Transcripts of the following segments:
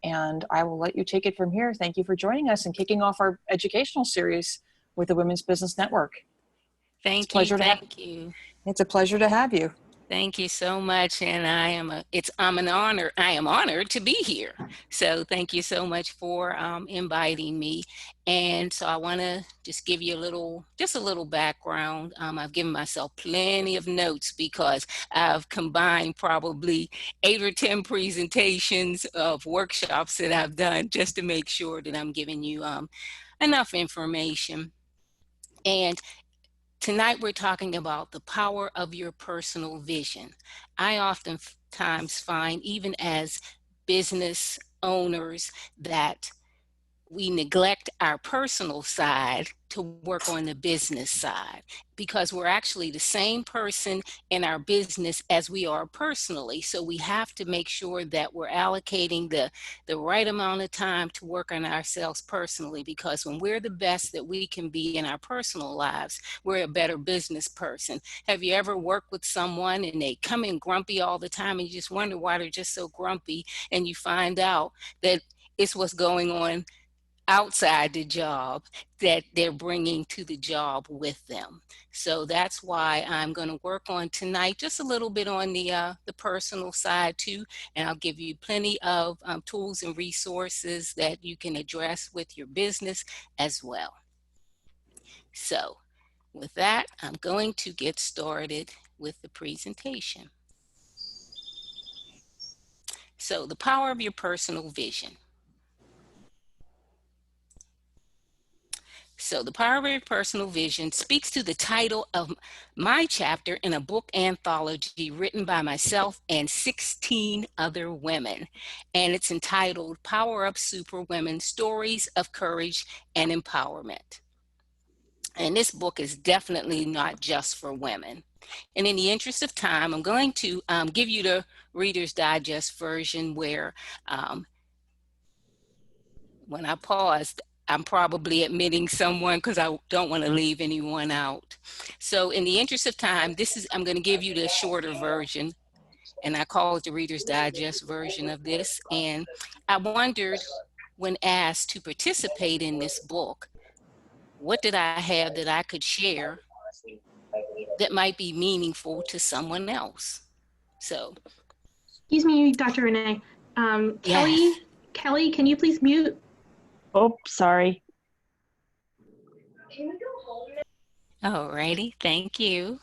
and I will let you take it from here. Thank you for joining us and kicking off our educational series with the Women's Business Network. Thank you. Thank you. It's a pleasure to have you. Thank you so much, and I am honored to be here. So thank you so much for inviting me. And so I want to just give you a little background. I've given myself plenty of notes because I've combined probably 8 or 10 presentations of workshops that I've done just to make sure that I'm giving you enough information. And tonight we're talking about the power of your personal vision. I oftentimes find, even as business owners, that we neglect our personal side to work on the business side, because we're actually the same person in our business as we are personally. So we have to make sure that we're allocating the right amount of time to work on ourselves personally, because when we're the best that we can be in our personal lives, we're a better business person. Have you ever worked with someone and they come in grumpy all the time and you just wonder why they're just so grumpy, and you find out that it's what's going on outside the job that they're bringing to the job with them. So that's why I'm going to work on tonight just a little bit on the personal side too, and I'll give you plenty of tools and resources that you can address with your business as well. So with that, I'm going to get started with the presentation. So the power of your personal vision. So the power of your personal vision speaks to the title of my chapter in a book anthology written by myself and 16 other women. And it's entitled Power Up Superwomen: Stories of Courage and Empowerment. And this book is definitely not just for women. And in the interest of time, I'm going to give you the Reader's Digest version where when I paused, I'm probably admitting someone because I don't want to leave anyone out. So in the interest of time, I'm going to give you the shorter version, and I call it the Reader's Digest version of this. And I wondered, when asked to participate in this book, what did I have that I could share that might be meaningful to someone else? So. Excuse me, Dr. Renee. Yes. Kelly, can you please mute? Oh, sorry. All righty, thank you.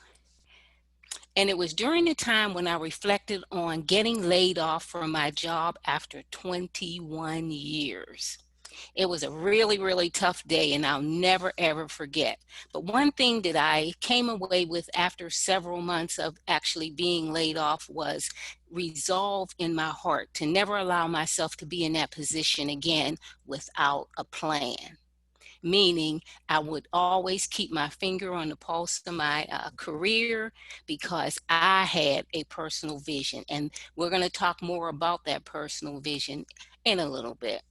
And it was during the time when I reflected on getting laid off from my job after 21 years. It was a really, really tough day, and I'll never, ever forget. But one thing that I came away with after several months of actually being laid off was resolve in my heart to never allow myself to be in that position again without a plan. Meaning I would always keep my finger on the pulse of my career, because I had a personal vision. And we're going to talk more about that personal vision in a little bit.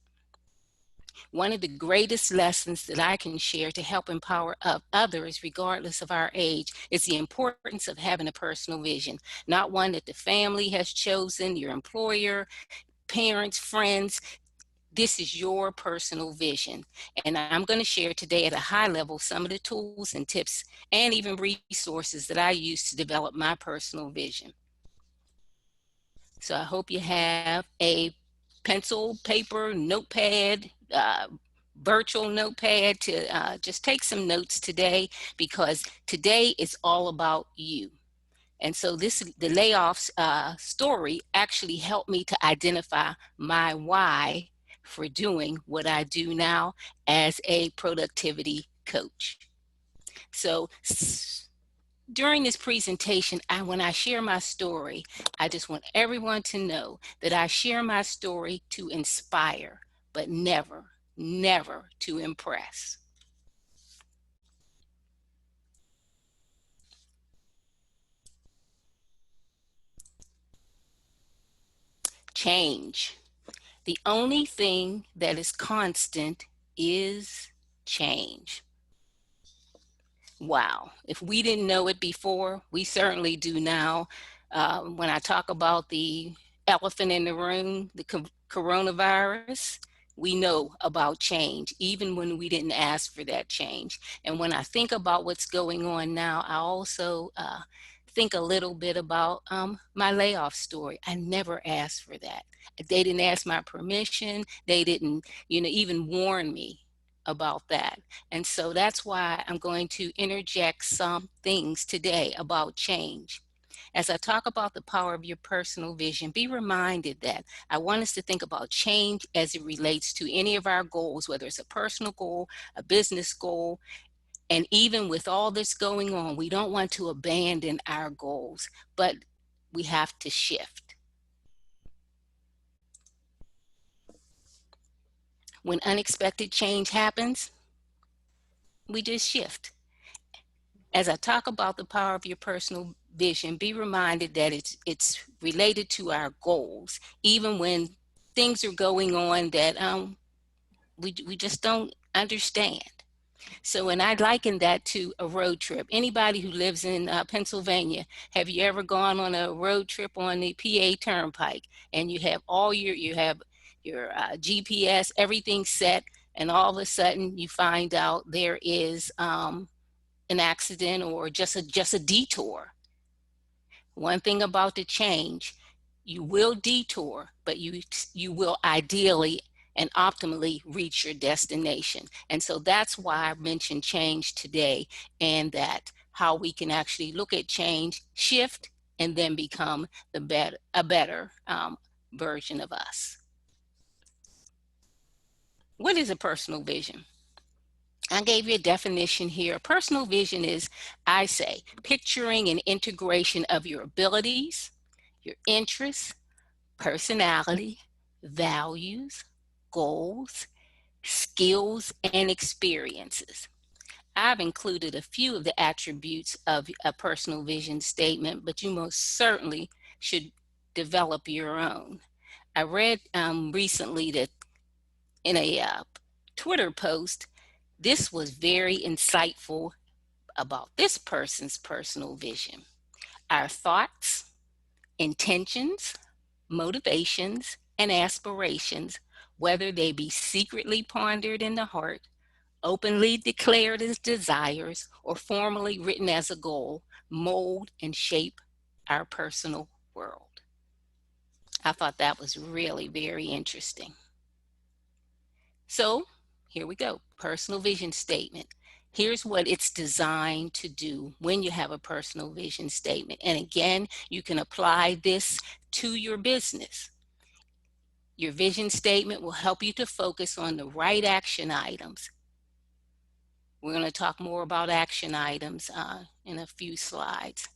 One of the greatest lessons that I can share to help empower others, regardless of our age, is the importance of having a personal vision, not one that the family has chosen, your employer, parents, friends. This is your personal vision. And I'm going to share today at a high level some of the tools and tips and even resources that I use to develop my personal vision. So I hope you have a pencil, paper, notepad, virtual notepad to just take some notes today, because today is all about you. And so the layoffs story actually helped me to identify my why for doing what I do now as a productivity coach. So during this presentation, when I share my story, I just want everyone to know that I share my story to inspire, but never, never to impress. Change. The only thing that is constant is change. Wow. If we didn't know it before, we certainly do now. When I talk about the elephant in the room, the coronavirus, we know about change, even when we didn't ask for that change. And when I think about what's going on now, I also think a little bit about my layoff story. I never asked for that. They didn't ask my permission. They didn't, even warn me about that. And so that's why I'm going to interject some things today about change. As I talk about the power of your personal vision, be reminded that I want us to think about change as it relates to any of our goals, whether it's a personal goal, a business goal, and even with all this going on, we don't want to abandon our goals, but we have to shift. When unexpected change happens, we just shift. As I talk about the power of your personal vision, be reminded that it's related to our goals, even when things are going on that we just don't understand. So, and I liken that to a road trip. Anybody who lives in Pennsylvania, have you ever gone on a road trip on the PA Turnpike and you have your GPS, everything set, and all of a sudden you find out there is an accident or just a detour. One thing about the change, you will detour, but you will ideally and optimally reach your destination. And so that's why I mentioned change today, and that how we can actually look at change, shift, and then become a better version of us. What is a personal vision? I gave you a definition here. Personal vision is, I say, picturing an integration of your abilities, your interests, personality, values, goals, skills, and experiences. I've included a few of the attributes of a personal vision statement, but you most certainly should develop your own. I read recently that in a Twitter post, this was very insightful about this person's personal vision. Our thoughts, intentions, motivations, and aspirations, whether they be secretly pondered in the heart, openly declared as desires, or formally written as a goal, mold and shape our personal world. I thought that was really very interesting. So here we go, personal vision statement. Here's what it's designed to do when you have a personal vision statement. And again, you can apply this to your business. Your vision statement will help you to focus on the right action items. We're going to talk more about action items in a few slides.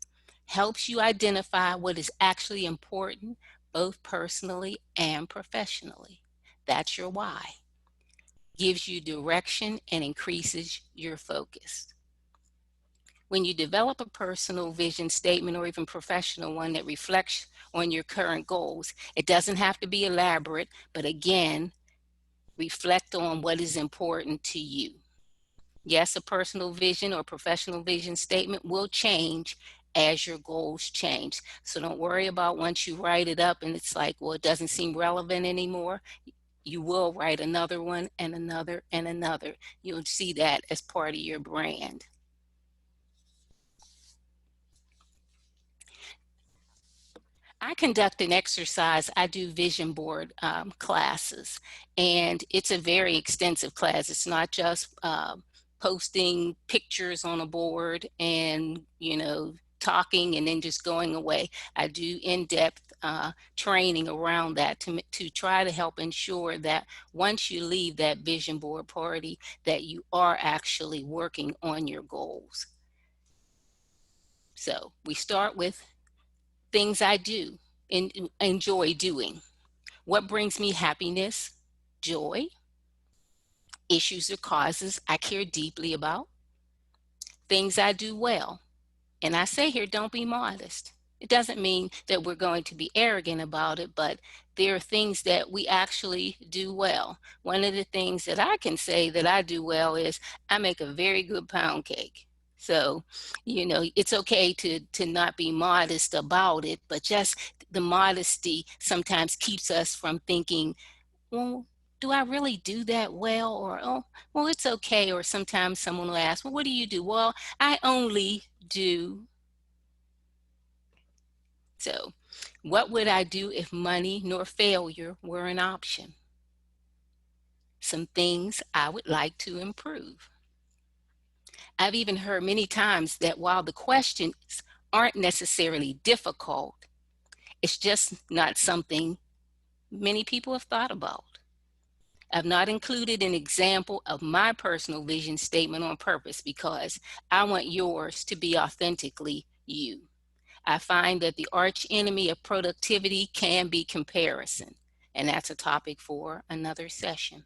Helps you identify what is actually important, both personally and professionally. That's your why. Gives you direction and increases your focus. When you develop a personal vision statement or even professional one that reflects on your current goals, it doesn't have to be elaborate, but again, reflect on what is important to you. Yes, a personal vision or professional vision statement will change as your goals change. So don't worry about once you write it up and it's like, well, it doesn't seem relevant anymore. You will write another one and another and another. You'll see that as part of your brand. I conduct an exercise. I do vision board classes, and it's a very extensive class. It's not just posting pictures on a board and, talking and then just going away. I do in-depth training around that to try to help ensure that once you leave that vision board party, that you are actually working on your goals. So we start with things I do and enjoy doing. What brings me happiness, joy, issues or causes I care deeply about, things I do well. And I say here, don't be modest. It doesn't mean that we're going to be arrogant about it, but there are things that we actually do well. One of the things that I can say that I do well is I make a very good pound cake. So, it's okay to not be modest about it, but just the modesty sometimes keeps us from thinking, well, do I really do that well? Or, oh, well, it's okay. Or sometimes someone will ask, well, what do you do? Well, I only do. So, what would I do if money nor failure were an option? Some things I would like to improve. I've even heard many times that while the questions aren't necessarily difficult, it's just not something many people have thought about. I've not included an example of my personal vision statement on purpose because I want yours to be authentically you. I find that the arch enemy of productivity can be comparison, and that's a topic for another session.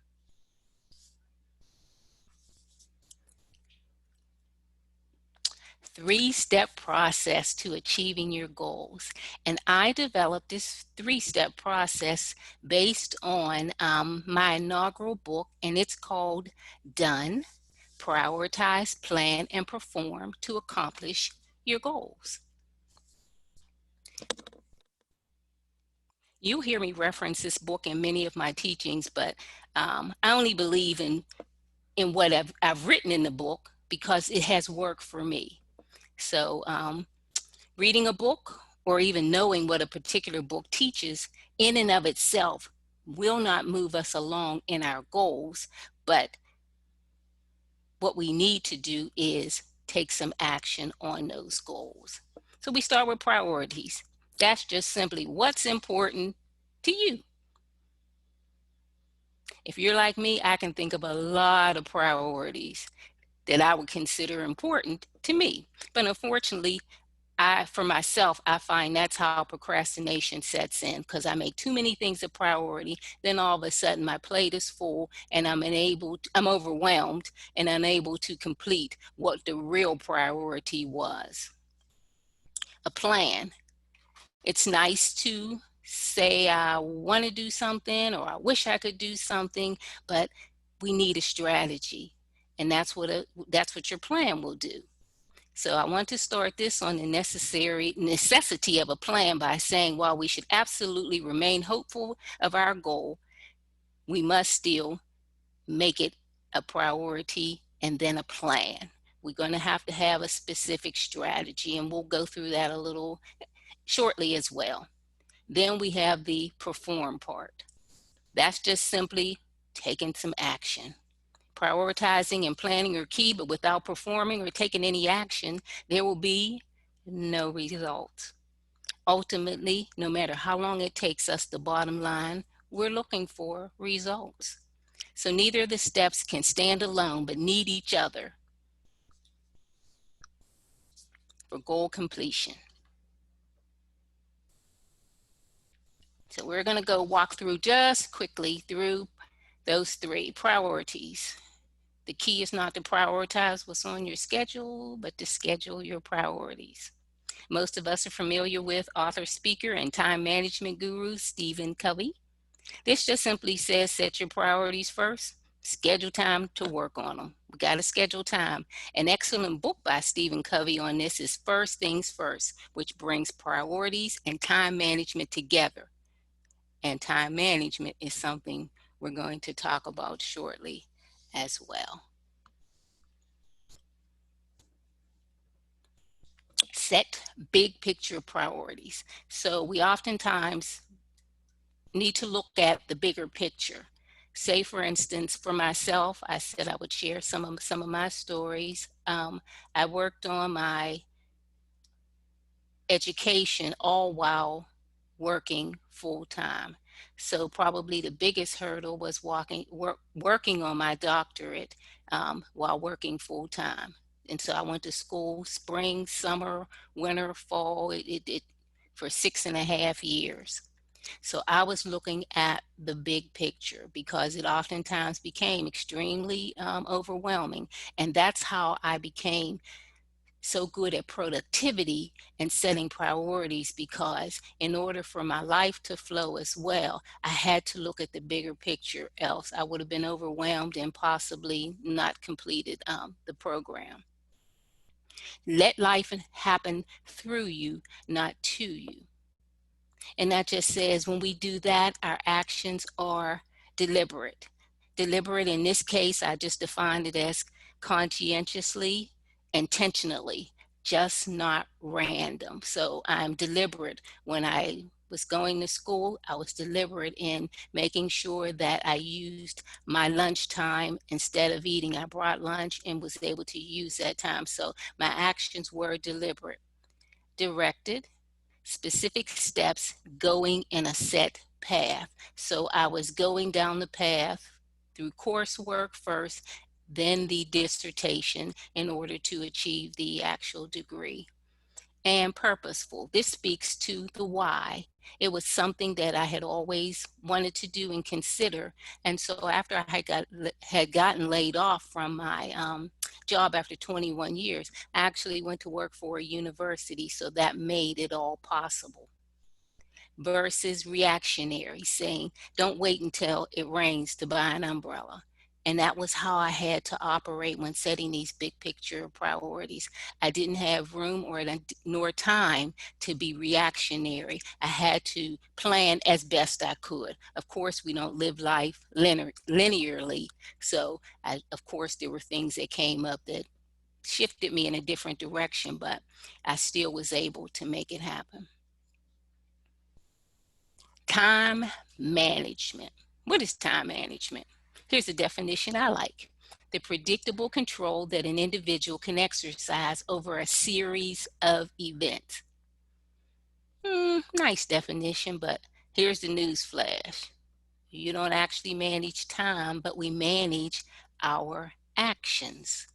Three-step process to achieving your goals. And I developed this three-step process based on my inaugural book, and it's called Done, Prioritize, Plan, and Perform to Accomplish Your Goals. You'll hear me reference this book in many of my teachings, but I only believe in what I've written in the book because it has worked for me. So reading a book or even knowing what a particular book teaches in and of itself will not move us along in our goals, but what we need to do is take some action on those goals. So we start with priorities. That's just simply what's important to you. If you're like me, I can think of a lot of priorities that I would consider important to me. But unfortunately, for myself, I find that's how procrastination sets in because I make too many things a priority. Then all of a sudden my plate is full and I'm overwhelmed and unable to complete what the real priority was. A plan. It's nice to say I want to do something or I wish I could do something, but we need a strategy. And that's what your plan will do. So I want to start this on the necessity of a plan by saying while we should absolutely remain hopeful of our goal, we must still make it a priority and then a plan. We're going to have a specific strategy, and we'll go through that a little shortly as well. Then we have the perform part. That's just simply taking some action. Prioritizing and planning are key, but without performing or taking any action, there will be no results. Ultimately, no matter how long it takes us, the bottom line, we're looking for results. So neither of the steps can stand alone, but need each other for goal completion. So we're going to go walk through just quickly through those three priorities. The key is not to prioritize what's on your schedule, but to schedule your priorities. Most of us are familiar with author, speaker, and time management guru Stephen Covey. This just simply says set your priorities first, schedule time to work on them. We got to schedule time. An excellent book by Stephen Covey on this is First Things First, which brings priorities and time management together. And time management is something we're going to talk about shortly as well. Set big picture priorities. So we oftentimes need to look at the bigger picture. Say, for instance, for myself, I said I would share some of my stories. I worked on my education all while working full time. So probably the biggest hurdle was working on my doctorate while working full time. And so I went to school spring, summer, winter, fall, for 6.5 years. So I was looking at the big picture because it oftentimes became extremely overwhelming. And that's how I became so good at productivity and setting priorities, because in order for my life to flow as well, I had to look at the bigger picture, else I would have been overwhelmed and possibly not completed the program. Let life happen through you, not to you. And that just says when we do that, our actions are deliberate. Deliberate in this case, I just defined it as conscientiously, intentionally, just not random. So I'm deliberate. When I was going to school, I was deliberate in making sure that I used my lunchtime instead of eating. I brought lunch and was able to use that time. So my actions were deliberate, directed, specific steps, going in a set path. So I was going down the path through coursework first, then the dissertation in order to achieve the actual degree. And purposeful. This speaks to the why. It was something that I had always wanted to do and consider. And so after I had gotten laid off from my job after 21 years, I actually went to work for a university. So that made it all possible. Versus reactionary, saying, don't wait until it rains to buy an umbrella. And that was how I had to operate when setting these big picture priorities. I didn't have room nor time to be reactionary. I had to plan as best I could. Of course, we don't live life linearly. So, of course, there were things that came up that shifted me in a different direction, but I still was able to make it happen. Time management. What is time management? Here's a definition I like. The predictable control that an individual can exercise over a series of events. Nice definition, but here's the news flash. You don't actually manage time, but we manage our actions.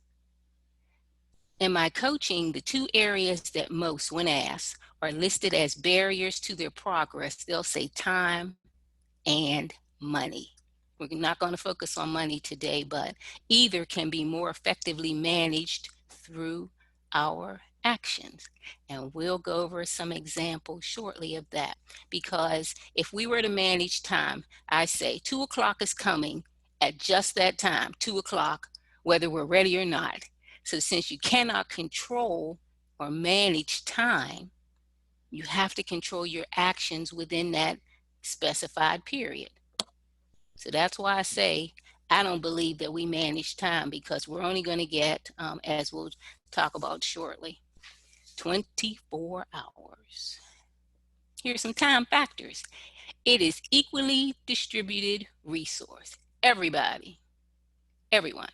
In my coaching, the two areas that most, when asked, are listed as barriers to their progress. They'll say time and money. We're not going to focus on money today, but either can be more effectively managed through our actions. And we'll go over some examples shortly of that. Because if we were to manage time, I say 2 o'clock is coming at just that time, 2 o'clock, whether we're ready or not. So since you cannot control or manage time, you have to control your actions within that specified period. So that's why I say I don't believe that we manage time, because we're only going to get, as we'll talk about shortly, 24 hours. Here's some time factors. It is equally distributed resource. Everybody, everyone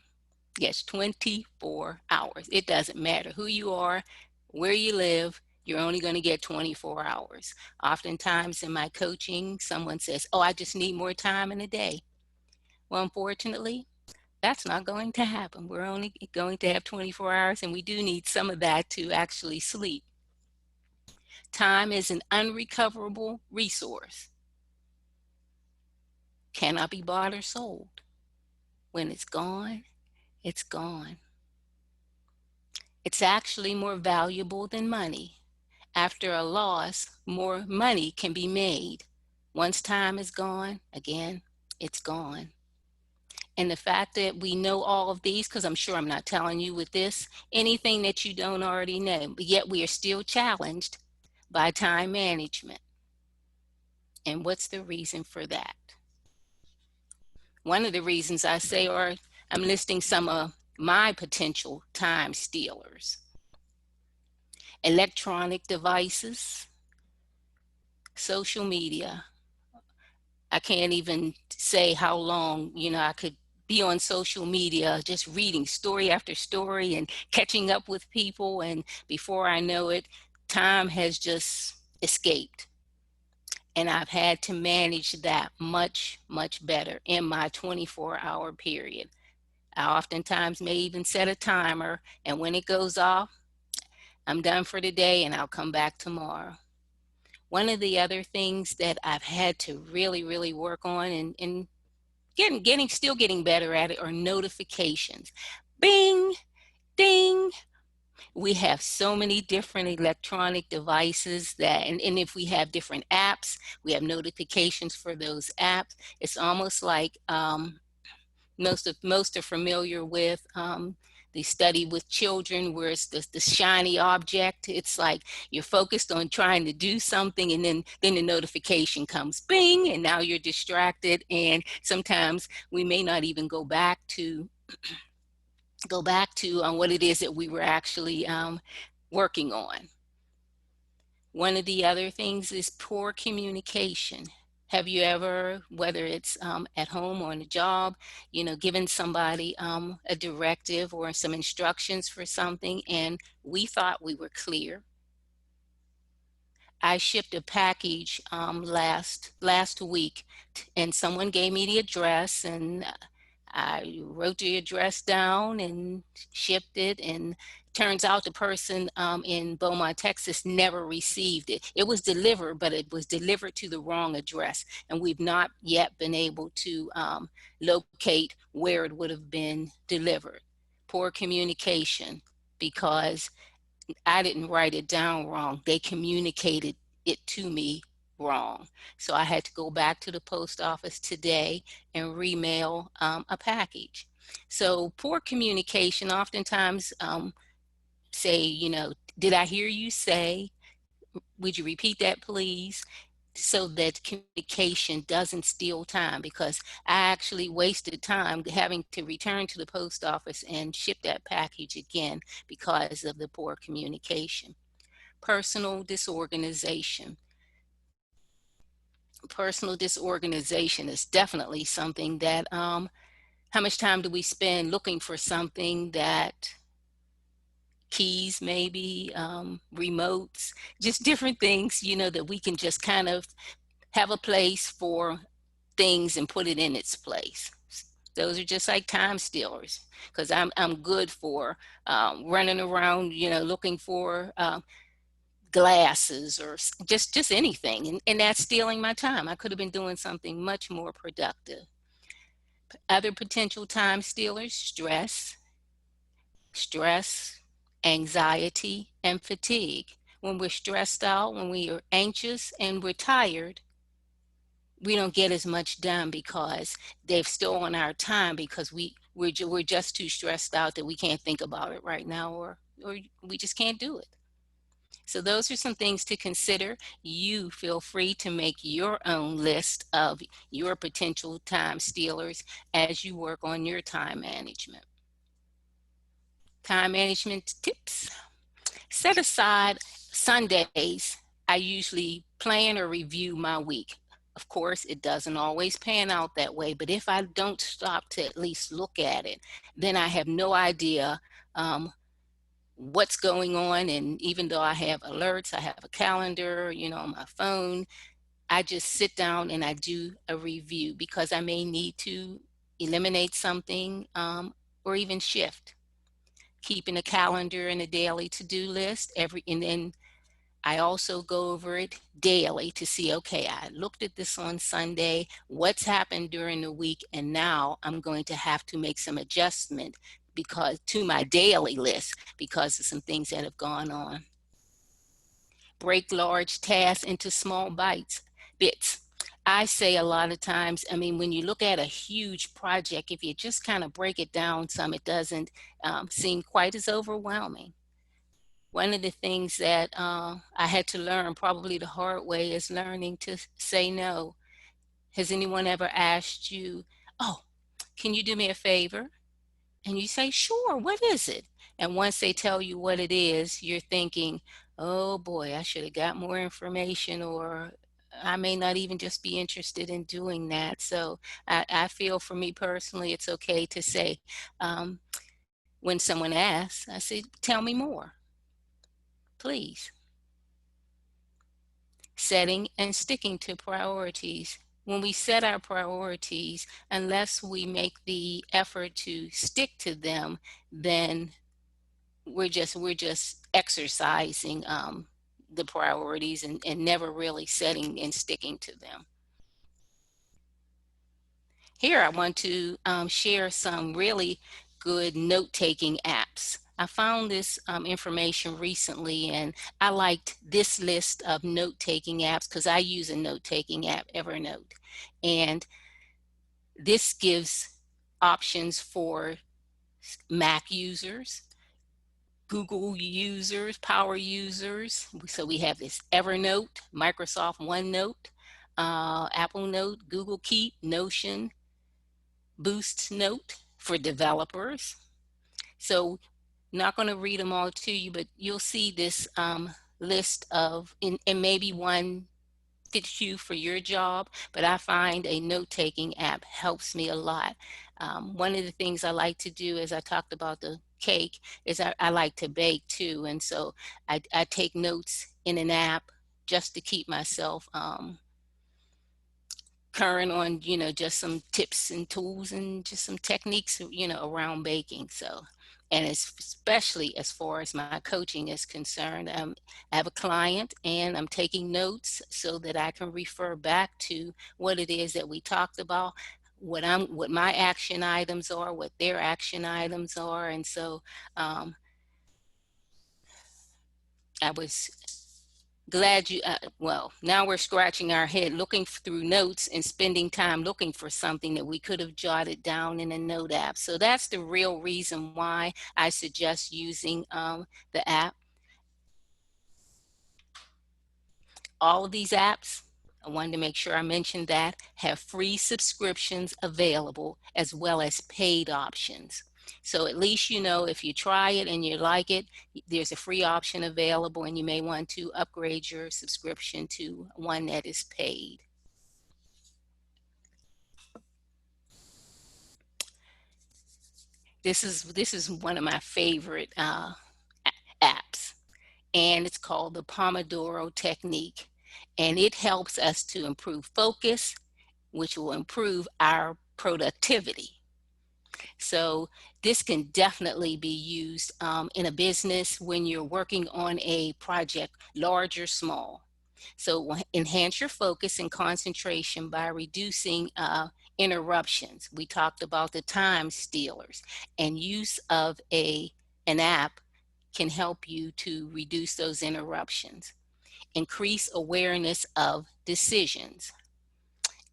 gets 24 hours. It doesn't matter who you are, where you live, you're only going to get 24 hours. Oftentimes in my coaching, someone says, oh, I just need more time in a day. Well, unfortunately, that's not going to happen. We're only going to have 24 hours, and we do need some of that to actually sleep. Time is an unrecoverable resource. Cannot be bought or sold. When it's gone, it's gone. It's actually more valuable than money. After a loss, more money can be made. Once time is gone, again, it's gone. And the fact that we know all of these, because I'm sure I'm not telling you with this, anything that you don't already know, but yet we are still challenged by time management. And what's the reason for that? One of the reasons I say, or I'm listing some of my potential time stealers. Electronic devices, social media. I can't even say how long, I could be on social media just reading story after story and catching up with people, and before I know it, time has just escaped. And I've had to manage that much, much better in my 24-hour period. I oftentimes may even set a timer, and when it goes off, I'm done for the day and I'll come back tomorrow. One of the other things that I've had to really, really work on and still getting better at it are notifications. Bing, ding. We have so many different electronic devices and if we have different apps, we have notifications for those apps. It's almost like most are familiar with the study with children where it's the shiny object. It's like you're focused on trying to do something, and then the notification comes, bing, and now you're distracted. And sometimes we may not even go back to what it is that we were actually working on. One of the other things is poor communication. Have you ever, whether it's at home or on a job, given somebody a directive or some instructions for something, and we thought we were clear? I shipped a package last week, and someone gave me the address, and I wrote the address down and shipped it, and turns out the person in Beaumont, Texas never received it. It was delivered, but it was delivered to the wrong address, and we've not yet been able to locate where it would have been delivered. Poor communication, because I didn't write it down wrong. They communicated it to me wrong. So I had to go back to the post office today and remail a package. So poor communication, oftentimes say, did I hear you say, would you repeat that please? So that communication doesn't steal time, because I actually wasted time having to return to the post office and ship that package again because of the poor communication. Personal disorganization. Personal disorganization is definitely something that, how much time do we spend looking for something that keys, maybe remotes, just different things, that we can just kind of have a place for things and put it in its place. Those are just like time stealers, because I'm good for running around, looking for glasses or just anything, and that's stealing my time. I could have been doing something much more productive. Other potential time stealers: stress, anxiety, and fatigue. When we're stressed out, when we are anxious and we're tired, we don't get as much done because they've stolen our time, because we're just too stressed out that we can't think about it right now, or we just can't do it. So those are some things to consider. You feel free to make your own list of your potential time stealers as you work on your time management. Time management tips. Set aside Sundays. I usually plan or review my week. Of course, it doesn't always pan out that way, but if I don't stop to at least look at it, then I have no idea what's going on. And even though I have alerts, I have a calendar, on my phone, I just sit down and I do a review, because I may need to eliminate something or even shift. Keeping a calendar and a daily to-do list and then I also go over it daily to see, okay, I looked at this on Sunday, what's happened during the week, and now I'm going to have to make some adjustment to my daily list because of some things that have gone on. Break large tasks into small bits. I say a lot of times, when you look at a huge project, if you just kind of break it down some, it doesn't seem quite as overwhelming. One of the things that I had to learn probably the hard way is learning to say no. Has anyone ever asked you, oh, can you do me a favor? And you say, sure, what is it? And once they tell you what it is, you're thinking, oh boy, I should have got more information, or I may not even just be interested in doing that. So I feel for me personally, it's okay to say, when someone asks, I say, tell me more, please. Setting and sticking to priorities. When we set our priorities, unless we make the effort to stick to them, then we're just exercising the priorities and never really setting and sticking to them. Here I want to share some really good note-taking apps. I found this information recently, and I liked this list of note-taking apps because I use a note-taking app, Evernote. And this gives options for Mac users, Google users, Power users. So we have this Evernote, Microsoft OneNote, Apple Note, Google Keep, Notion, Boost Note for developers. So not going to read them all to you, but you'll see this list of, and maybe one fits you for your job, but I find a note-taking app helps me a lot. One of the things I like to do, as I talked about the cake, is I like to bake too. And so I take notes in an app just to keep myself current on, just some tips and tools and just some techniques, around baking. So, and especially as far as my coaching is concerned, I have a client and I'm taking notes so that I can refer back to what it is that we talked about, what my action items are, what their action items are. And so I was glad you, well, now we're scratching our head looking through notes and spending time looking for something that we could have jotted down in a note app. So that's the real reason why I suggest using the app. All of these apps, I wanted to make sure I mentioned that, have free subscriptions available as well as paid options. So at least if you try it and you like it, there's a free option available and you may want to upgrade your subscription to one that is paid. This is one of my favorite apps, and it's called the Pomodoro technique. And it helps us to improve focus, which will improve our productivity. So this can definitely be used in a business when you're working on a project, large or small. So enhance your focus and concentration by reducing interruptions. We talked about the time stealers, and use of an app can help you to reduce those interruptions. Increase awareness of decisions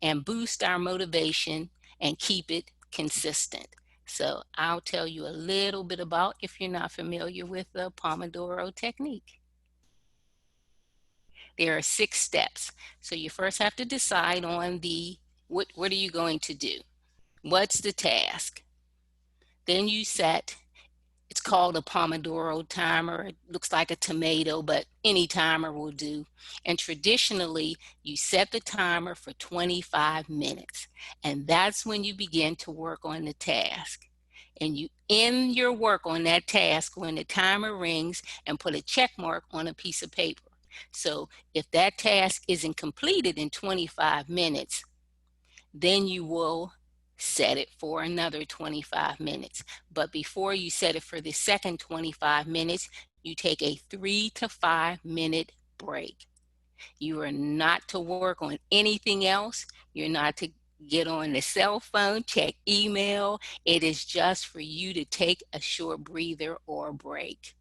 and boost our motivation and keep it consistent. So I'll tell you a little bit about, if you're not familiar with the Pomodoro technique. There are 6 steps. So you first have to decide on what are you going to do? What's the task? Then you set, it's called a Pomodoro timer. It looks like a tomato, but any timer will do. And traditionally, you set the timer for 25 minutes. And that's when you begin to work on the task. And you end your work on that task when the timer rings and put a check mark on a piece of paper. So if that task isn't completed in 25 minutes, then you will set it for another 25 minutes. But before you set it for the second 25 minutes, you take a 3 to 5 minute break. You are not to work on anything else. You're not to get on the cell phone, check email. It is just for you to take a short breather or break.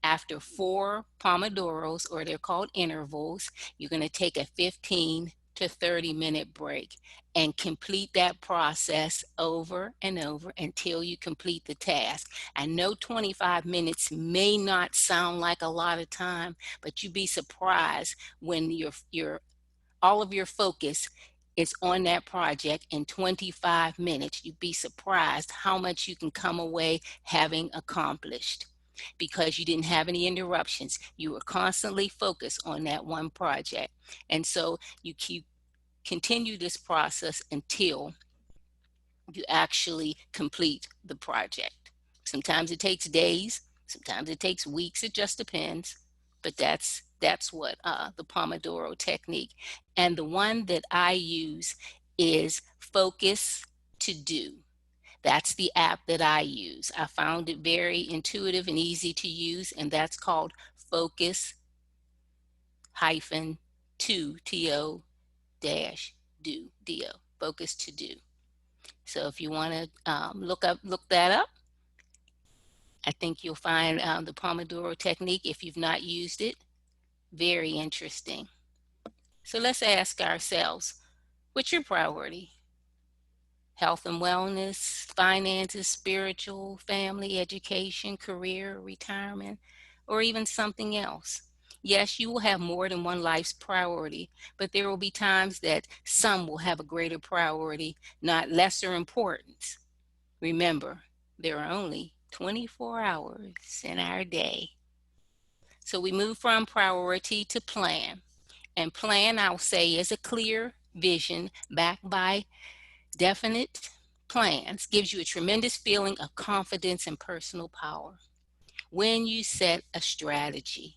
After 4 Pomodoros, or they're called intervals, you're going to take a 15 to 30-minute break and complete that process over and over until you complete the task. I know 25 minutes may not sound like a lot of time, but you'd be surprised when all of your focus is on that project in 25 minutes. You'd be surprised how much you can come away having accomplished, because you didn't have any interruptions. You were constantly focused on that one project. And so you continue this process until you actually complete the project. Sometimes it takes days, sometimes it takes weeks, it just depends. But that's what the Pomodoro technique. And the one that I use is Focus to Do. That's the app that I use. I found it very intuitive and easy to use, and that's called Focus hyphen to TO dash do DO. Focus to Do. So if you want to look that up, I think you'll find the Pomodoro technique, if you've not used it, very interesting. So let's ask ourselves, what's your priority? health and wellness, finances, spiritual, family, education, career, retirement, or even something else. Yes, you will have more than one life's priority, but there will be times that some will have a greater priority, not lesser importance. Remember, there are only 24 hours in our day. So we move from priority to plan. And plan, I'll say, is a clear vision backed by definite plans, gives you a tremendous feeling of confidence and personal power. When you set a strategy,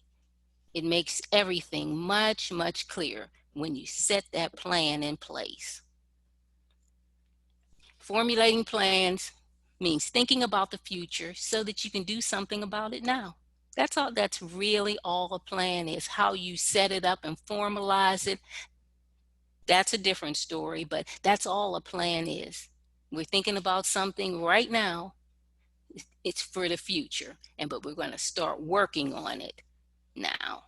it makes everything much, much clearer when you set that plan in place. Formulating plans means thinking about the future so that you can do something about it now. That's all. That's really all a plan is. How you set it up and formalize it, that's a different story, but that's all a plan is. We're thinking about something right now. It's for the future, but we're going to start working on it now.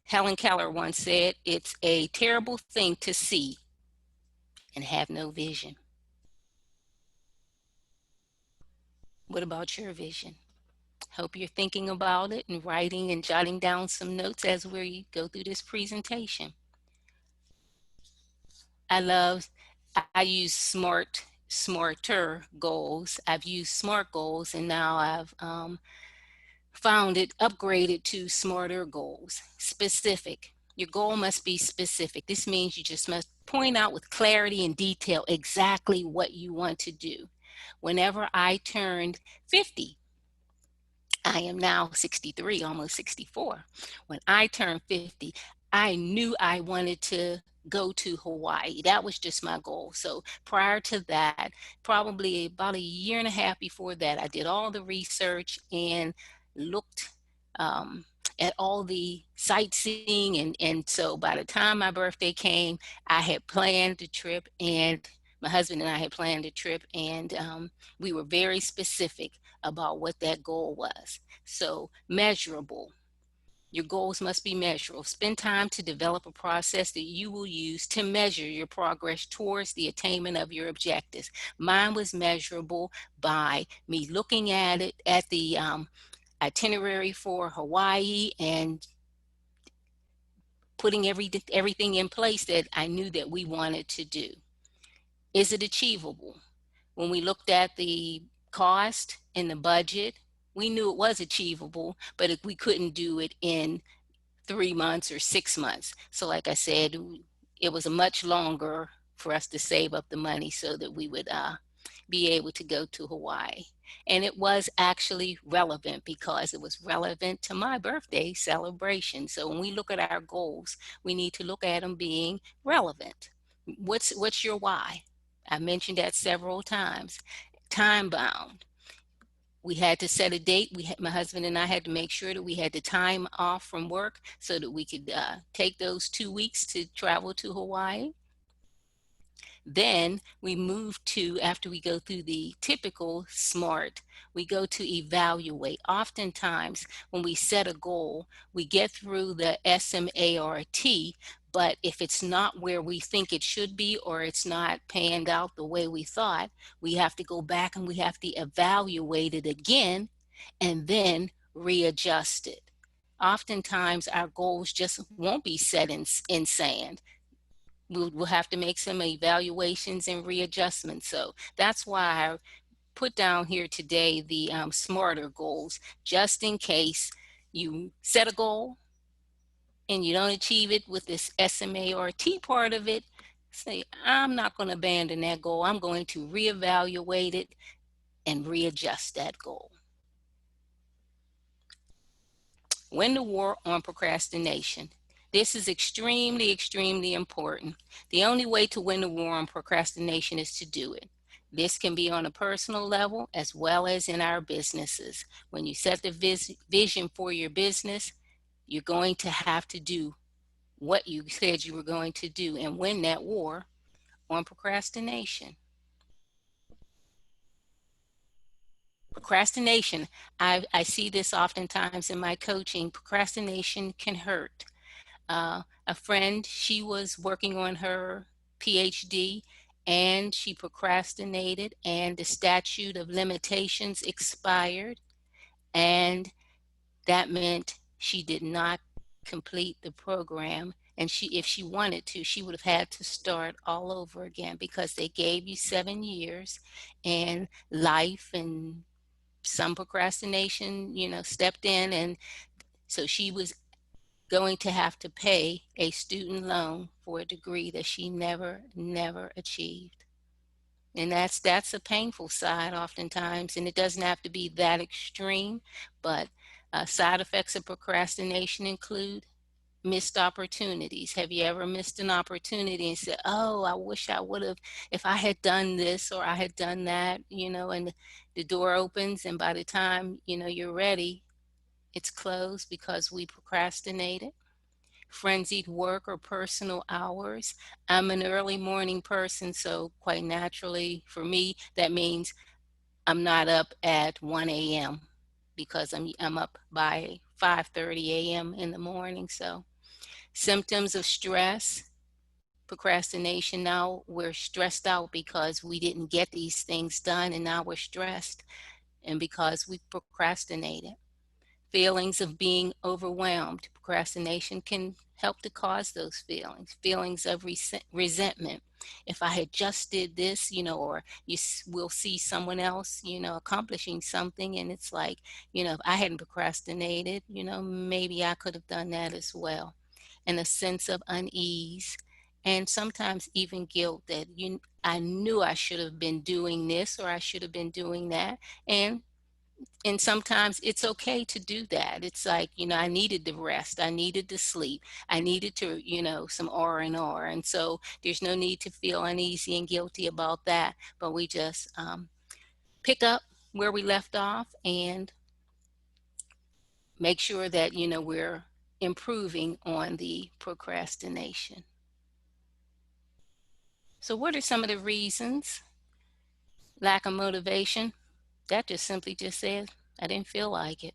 Helen Keller once said, "It's a terrible thing to see and have no vision." What about your vision? Hope you're thinking about it and writing and jotting down some notes as we go through this presentation. I use S.M.A.R.T.E.R goals. I've used SMART goals, and now I've found it upgraded to SMART.ER goals. Specific. Your goal must be specific. This means you just must point out with clarity and detail exactly what you want to do. Whenever I turned 50, I am now 63, almost 64. When I turned 50, I knew I wanted to go to Hawaii. That was just my goal. So prior to that, probably about a year and a half before that, I did all the research and looked um, at all the sightseeing. And so by the time my birthday came, I had planned the trip, and my husband and I had planned the trip, and we were very specific about what that goal was. So measurable. Your goals must be measurable. Spend time to develop a process that you will use to measure your progress towards the attainment of your objectives. Mine was measurable by me looking at it at the itinerary for Hawaii and putting everything in place that I knew that we wanted to do. Is it achievable? When we looked at the cost and the budget, we knew it was achievable, but if we couldn't do it in 3 months or 6 months. So like I said, it was a much longer for us to save up the money so that we would be able to go to Hawaii. And it was actually relevant because it was relevant to my birthday celebration. So when we look at our goals, we need to look at them being relevant. What's your why? I mentioned that several times. Time bound. We had to set a date. My husband and I had to make sure that we had the time off from work so that we could take those 2 weeks to travel to Hawaii. Then we move to, after we go through the typical SMART, we go to evaluate. Oftentimes, when we set a goal, we get through the S.M.A.R.T.E.R, but if it's not where we think it should be, or it's not panned out the way we thought, we have to go back and we have to evaluate it again and then readjust it. Oftentimes, our goals just won't be set in sand. We'll have to make some evaluations and readjustments. So that's why I put down here today the SMART.ER goals, just in case you set a goal and you don't achieve it with this S.M.A.R.T.E.R part of it. Say, I'm not going to abandon that goal. I'm going to reevaluate it and readjust that goal. Win the war on procrastination. This is extremely, extremely important. The only way to win the war on procrastination is to do it. This can be on a personal level as well as in our businesses. When you set the vision for your business, you're going to have to do what you said you were going to do and win that war on procrastination. Procrastination, I see this oftentimes in my coaching. Procrastination can hurt. A friend, she was working on her PhD, and she procrastinated, and the statute of limitations expired, and that meant she did not complete the program. And if she wanted to, she would have had to start all over again, because they gave you 7 years, and life and some procrastination, stepped in. And so she was going to have to pay a student loan for a degree that she never achieved. And that's a painful side oftentimes, and it doesn't have to be that extreme, but side effects of procrastination include missed opportunities. Have you ever missed an opportunity and said, oh, I wish I would have, if I had done this or I had done that, and the door opens, and by the time, you're ready, it's closed because we procrastinated. Frenzied work or personal hours. I'm an early morning person, so quite naturally for me, that means I'm not up at 1 a.m. because I'm up by 5:30 a.m. in the morning. So symptoms of stress, procrastination. Now we're stressed out because we didn't get these things done, and now we're stressed, and because we procrastinated. Feelings of being overwhelmed. Procrastination can help to cause those feelings. Feelings of resentment. If I had just did this, or you will see someone else, accomplishing something, and it's like, if I hadn't procrastinated, maybe I could have done that as well. And a sense of unease, and sometimes even guilt that I knew I should have been doing this or I should have been doing that. And sometimes it's okay to do that. It's like, I needed the rest, I needed the sleep, I needed to, some R&R. And so there's no need to feel uneasy and guilty about that, but we just pick up where we left off and make sure that, we're improving on the procrastination. So what are some of the reasons? Lack of motivation. That just simply just says, I didn't feel like it.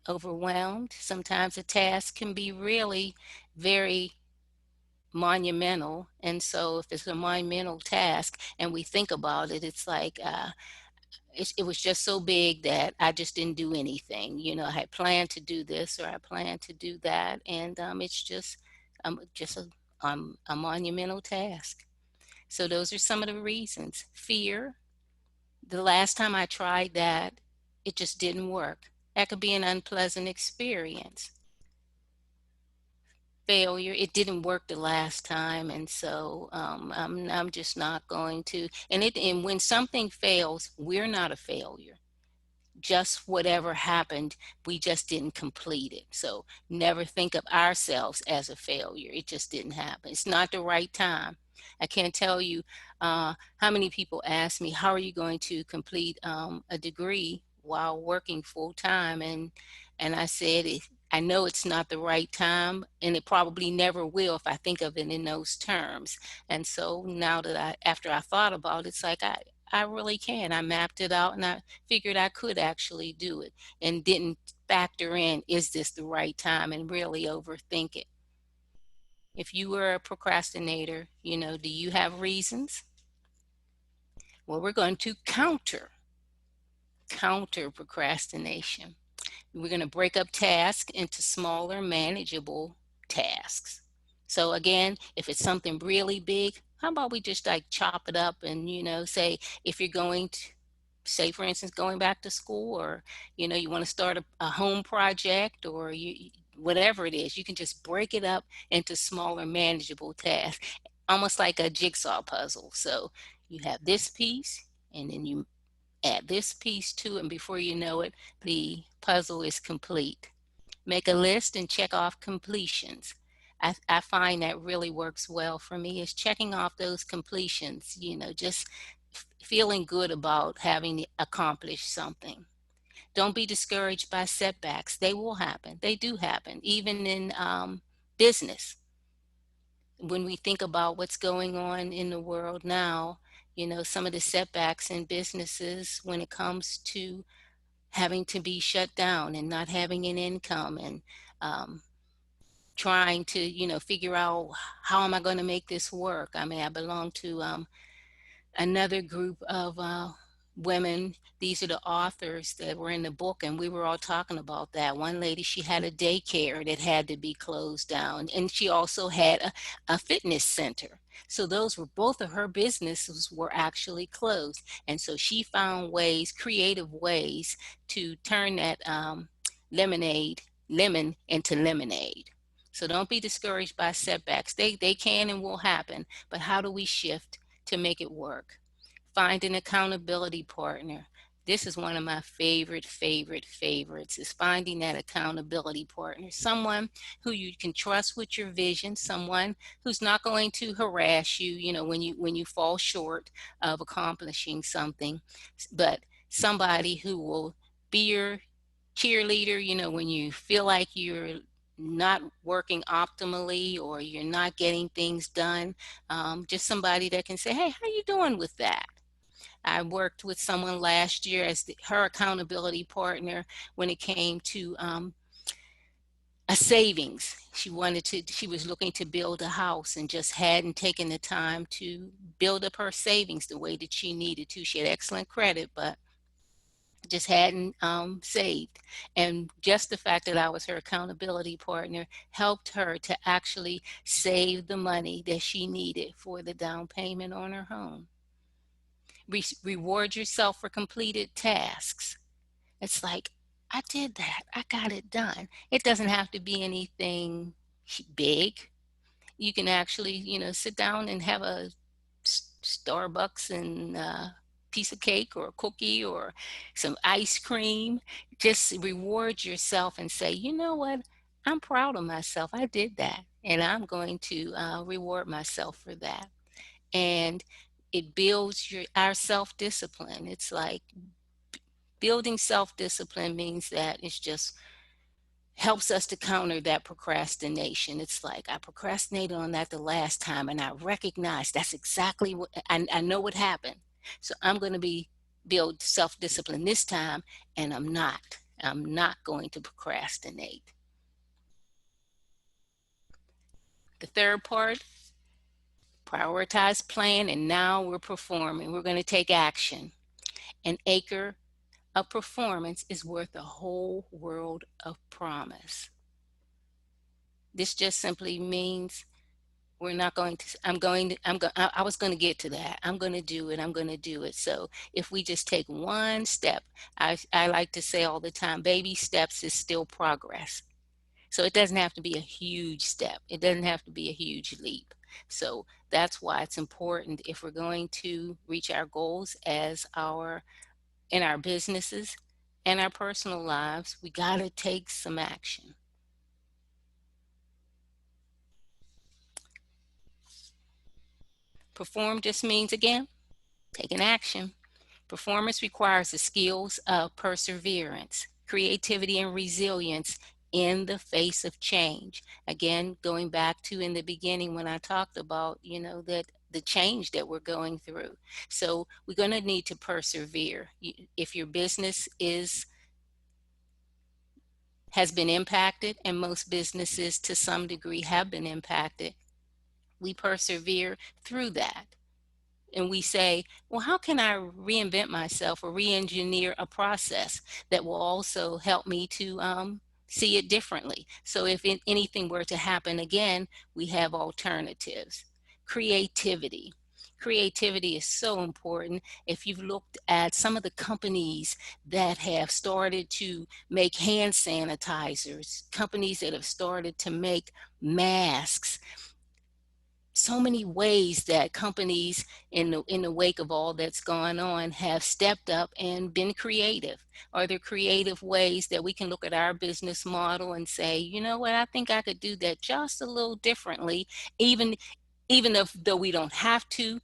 Overwhelmed. Sometimes a task can be really very monumental. And so if it's a monumental task and we think about it, it's like, it was just so big that I just didn't do anything. I had planned to do this or I planned to do that. And it's just a monumental task. So those are some of the reasons. Fear. The last time I tried that, it just didn't work. That could be an unpleasant experience. Failure. It didn't work the last time, and so I'm just not going to. And when something fails, we're not a failure. Just whatever happened, we just didn't complete it. So never think of ourselves as a failure. It just didn't happen. It's not the right time. I can't tell you how many people ask me, how are you going to complete a degree while working full time? And I said, I know it's not the right time, and it probably never will if I think of it in those terms. And so now that after I thought about it, it's like I really can. I mapped it out and I figured I could actually do it, and didn't factor in, is this the right time, and really overthink it. If you were a procrastinator, do you have reasons? Well, we're going to counter procrastination. We're going to break up tasks into smaller, manageable tasks. So again, if it's something really big, how about we just like chop it up and, say if you're going to, say for instance, going back to school, or, you want to start a home project, or whatever it is, you can just break it up into smaller, manageable tasks, almost like a jigsaw puzzle. So you have this piece, and then you add this piece to it, and before you know it, the puzzle is complete. Make a list and check off completions. I find that really works well for me, is checking off those completions, just feeling good about having accomplished something. Don't be discouraged by setbacks. They will happen. They do happen, even in business. When we think about what's going on in the world now, some of the setbacks in businesses when it comes to having to be shut down and not having an income, and trying to, figure out how am I going to make this work. I mean, I belong to another group of women. These are the authors that were in the book, and we were all talking about that. One lady, she had a daycare that had to be closed down, and she also had a fitness center. So those were, both of her businesses were actually closed. And so she found ways, creative ways, to turn that lemon into lemonade. So don't be discouraged by setbacks. They can and will happen, but how do we shift to make it work? Find an accountability partner. This is one of my favorites, is finding that accountability partner. Someone who you can trust with your vision, someone who's not going to harass you, when you fall short of accomplishing something, but somebody who will be your cheerleader, when you feel like you're not working optimally or you're not getting things done. Just somebody that can say, hey, how you doing with that? I worked with someone last year as her accountability partner when it came to a savings. She was looking to build a house and just hadn't taken the time to build up her savings the way that she needed to. She had excellent credit, but just hadn't saved. And just the fact that I was her accountability partner helped her to actually save the money that she needed for the down payment on her home. Reward yourself for completed tasks. It's like, I did that. I got it done. It doesn't have to be anything big. You can actually, sit down and have a Starbucks and piece of cake or a cookie or some ice cream. Just reward yourself and say, you know what? I'm proud of myself. I did that. And I'm going to reward myself for that. And it builds our self-discipline. It's like building self-discipline means that it's just helps us to counter that procrastination. It's like I procrastinated on that the last time and I recognize that's exactly what I know what happened. So I'm going to build self-discipline this time, and I'm not going to procrastinate. The third part, prioritize, plan, and now we're performing. We're going to take action. An acre of performance is worth a whole world of promise. This just simply means we're not going to, I was going to get to that. I'm going to do it. I'm going to do it. So if we just take one step, I like to say all the time, baby steps is still progress. So it doesn't have to be a huge step. It doesn't have to be a huge leap. So that's why it's important, if we're going to reach our goals in our businesses and our personal lives, we got to take some action. Perform just means, again, taking action. Performance requires the skills of perseverance, creativity, and resilience in the face of change. Again, going back to in the beginning when I talked about, that the change that we're going through. So we're going to need to persevere. If your business has been impacted, and most businesses to some degree have been impacted, we persevere through that. And we say, well, how can I reinvent myself or re-engineer a process that will also help me to see it differently? So if anything were to happen again, we have alternatives. Creativity. Creativity is so important. If you've looked at some of the companies that have started to make hand sanitizers, companies that have started to make masks, so many ways that companies in the wake of all that's gone on have stepped up and been creative. Are there creative ways that we can look at our business model and say, you know what, I think I could do that just a little differently, even though we don't have to,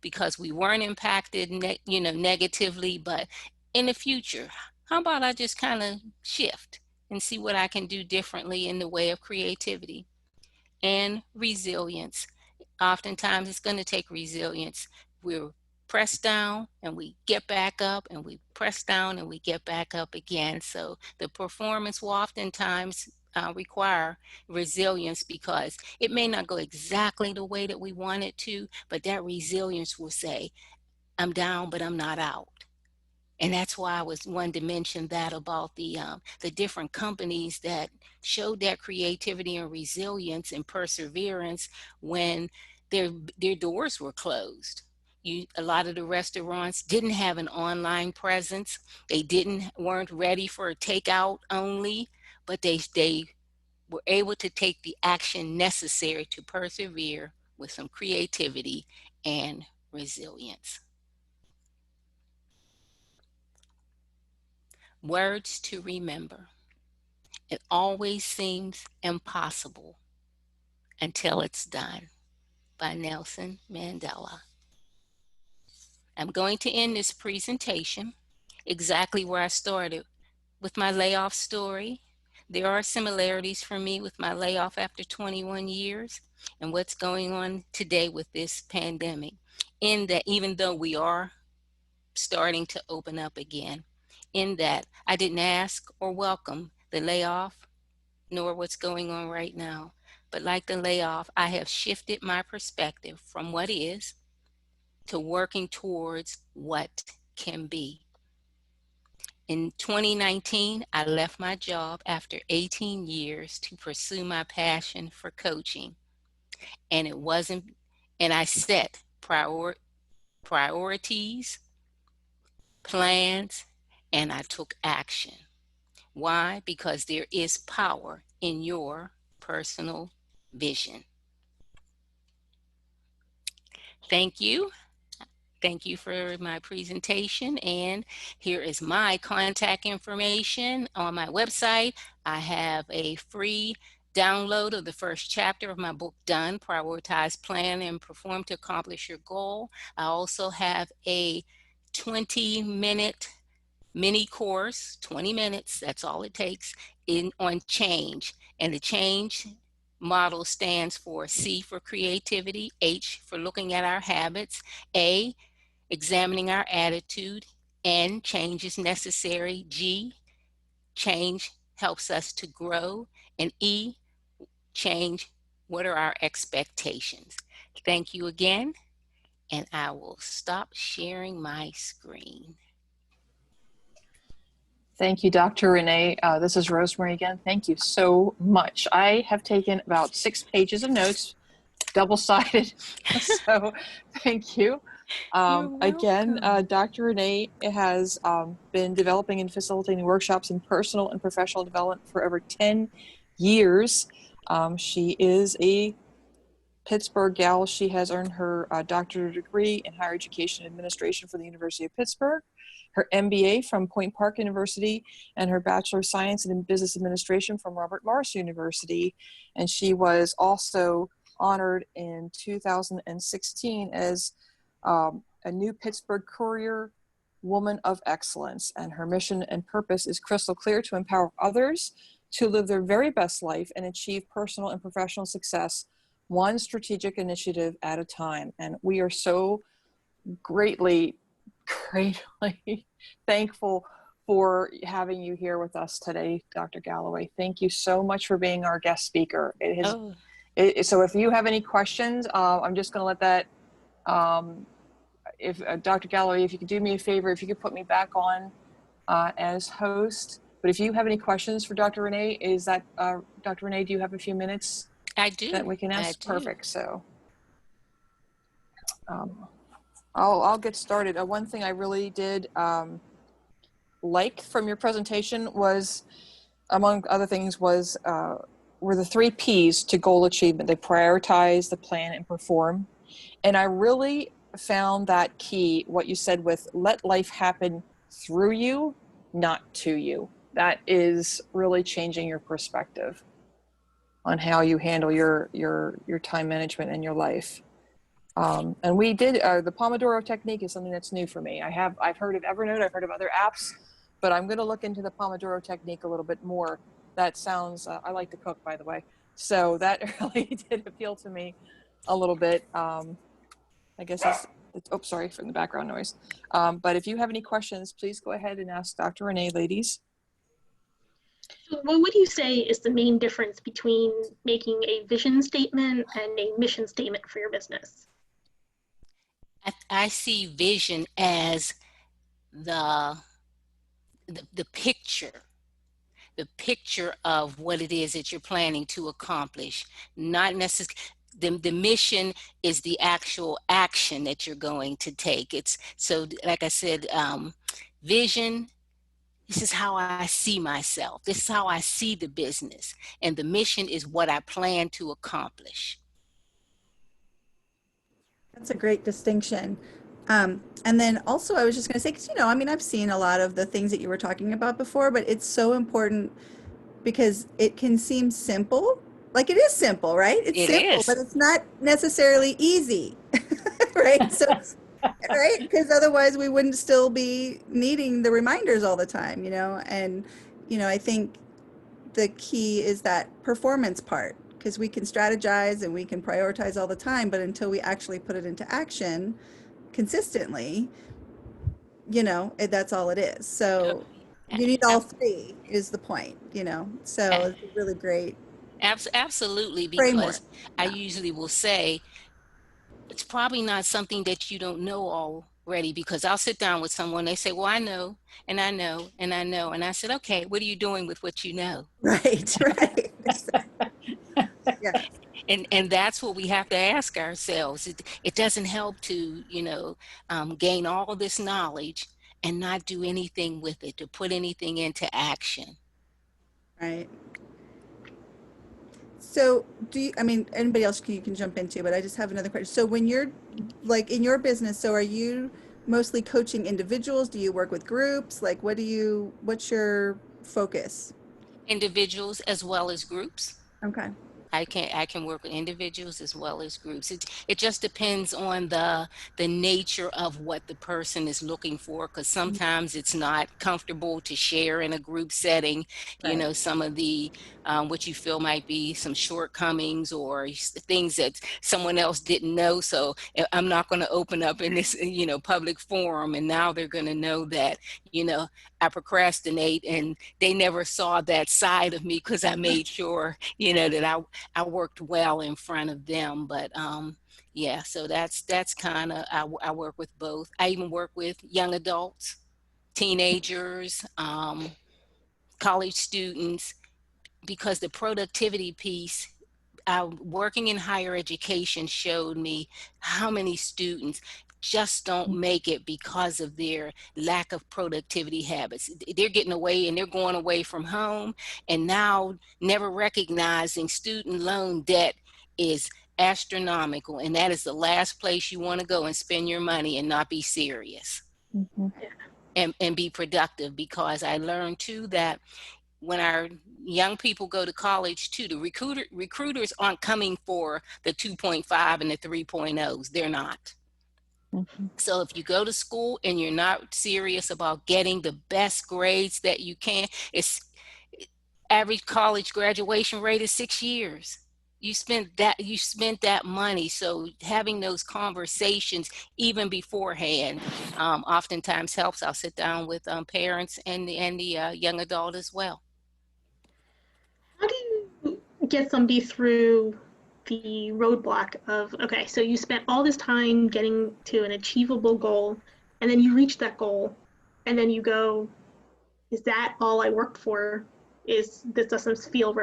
because we weren't impacted negatively, but in the future, how about I just kind of shift and see what I can do differently in the way of creativity? And resilience. Oftentimes it's going to take resilience. We're pressed down and we get back up, and we press down and we get back up again. So the performance will oftentimes require resilience, because it may not go exactly the way that we want it to, but that resilience will say, I'm down, but I'm not out. And that's why I was wanting to mention that about the different companies that showed that creativity and resilience and perseverance when their doors were closed. A lot of the restaurants didn't have an online presence. They weren't ready for takeout only, but they were able to take the action necessary to persevere with some creativity and resilience. Words to remember. It always seems impossible until it's done, by Nelson Mandela. I'm going to end this presentation exactly where I started, with my layoff story. There are similarities for me with my layoff after 21 years and what's going on today with this pandemic, in that even though we are starting to open up again, in that I didn't ask or welcome the layoff nor what's going on right now. But like the layoff, I have shifted my perspective from what is to working towards what can be. In 2019, I left my job after 18 years to pursue my passion for coaching. And it wasn't, and I set priorities, plans, and I took action. Why? Because there is power in your personal vision. Thank you. Thank you for my presentation. And here is my contact information on my website. I have a free download of the first chapter of my book done, Prioritize, Plan, and Perform to Accomplish Your Goal. I also have a 20-minute mini course, 20 minutes, that's all it takes, on change. And the change model stands for C for creativity, H for looking at our habits, A, examining our attitude, N, change is necessary, G, change helps us to grow, and E, change, what are our expectations? Thank you again, and I will stop sharing my screen. Thank you, Dr. Renee. This is Rosemary again. Thank you so much. I have taken about 6 pages of notes, double-sided, so thank you. Again, Dr. Renee has been developing and facilitating workshops in personal and professional development for over 10 years. She is a Pittsburgh gal. She has earned her doctorate degree in higher education administration from the University of Pittsburgh, her MBA from Point Park University, and her Bachelor of Science in Business Administration from Robert Morris University. And she was also honored in 2016 as a New Pittsburgh Courier Woman of Excellence. And her mission and purpose is crystal clear: to empower others to live their very best life and achieve personal and professional success, one strategic initiative at a time. And we are so greatly thankful for having you here with us today, Dr. Galloway. Thank you so much for being our guest speaker. So if you have any questions, I'm just going to let that, if Dr. Galloway, if you could do me a favor, if you could put me back on as host. But if you have any questions for Dr. Renee, is that, Dr. Renee, do you have a few minutes? I do. That we can ask? Perfect. So I'll get started. One thing I really did like from your presentation was, among other things, were the 3 P's to goal achievement. They prioritize, the plan, and perform. And I really found that key, what you said with let life happen through you, not to you. That is really changing your perspective on how you handle your time management in your life. And we did, the Pomodoro technique is something that's new for me. I've heard of Evernote, I've heard of other apps, but I'm going to look into the Pomodoro technique a little bit more. That sounds, I like to cook, by the way. So that really did appeal to me a little bit. I guess it's sorry for the background noise. But if you have any questions, please go ahead and ask Dr. Renee, ladies. So what would you say is the main difference between making a vision statement and a mission statement for your business? I see vision as the, the picture, the picture of what it is that you're planning to accomplish, not necessarily. The mission is the actual action that you're going to take. It's so, like I said, vision, this is how I see myself. This is how I see the business. And the mission is what I plan to accomplish. That's a great distinction. And then also, I was just going to say, because, I mean, I've seen a lot of the things that you were talking about before, but it's so important because it can seem simple. Like it is simple, right? It's It simple, but is. it's not necessarily easy, right? So, right? Because otherwise we wouldn't still be needing the reminders all the time, And, I think the key is that performance part because we can strategize and we can prioritize all the time, but until we actually put it into action consistently, that's all it is. Oh, So you need all three is the point, So it's a really great absolutely, framework. because I usually will say it's probably not something that you don't know already, because I'll sit down with someone, they say, well, I know, and I know, and I know. And I said, okay, what are you doing with what you know? Right, right. Yeah, And that's what we have to ask ourselves. It doesn't help to, gain all this knowledge and not do anything with it, to put anything into action. right. So I mean, anybody else you can jump into, but I just have another question. So when you're like in your business, so are you mostly coaching individuals? Do you work with groups? Like what's your focus? Individuals as well as groups. Okay. I can work with individuals as well as groups. It just depends on the nature of what the person is looking for, because sometimes it's not comfortable to share in a group setting, Right. some of the what you feel might be some shortcomings or things that someone else didn't know. So I'm not going to open up in this public forum, and now they're going to know that I procrastinate, and they never saw that side of me because I made sure that I worked well in front of them. But yeah, so that's kind of, I work with both. I even work with young adults, teenagers, college students, because the productivity piece, working in higher education showed me how many students just don't make it because of their lack of productivity habits. They're getting away, and they're going away from home, and now never recognizing student loan debt is astronomical, and that is the last place you want to go and spend your money and not be serious and be productive. Because I learned too that when our young people go to college too, the recruiters aren't coming for the 2.5 and the 3.0s. They're not. So if you go to school and you're not serious about getting the best grades that you can, it's average college graduation rate is 6 years. You spent that money. So having those conversations even beforehand oftentimes helps. I'll sit down with parents and the young adult as well. How do you get somebody through the roadblock of, okay, so you spent all this time getting to an achievable goal, and then you reach that goal, and then you go, is that all I worked for? This doesn't feel,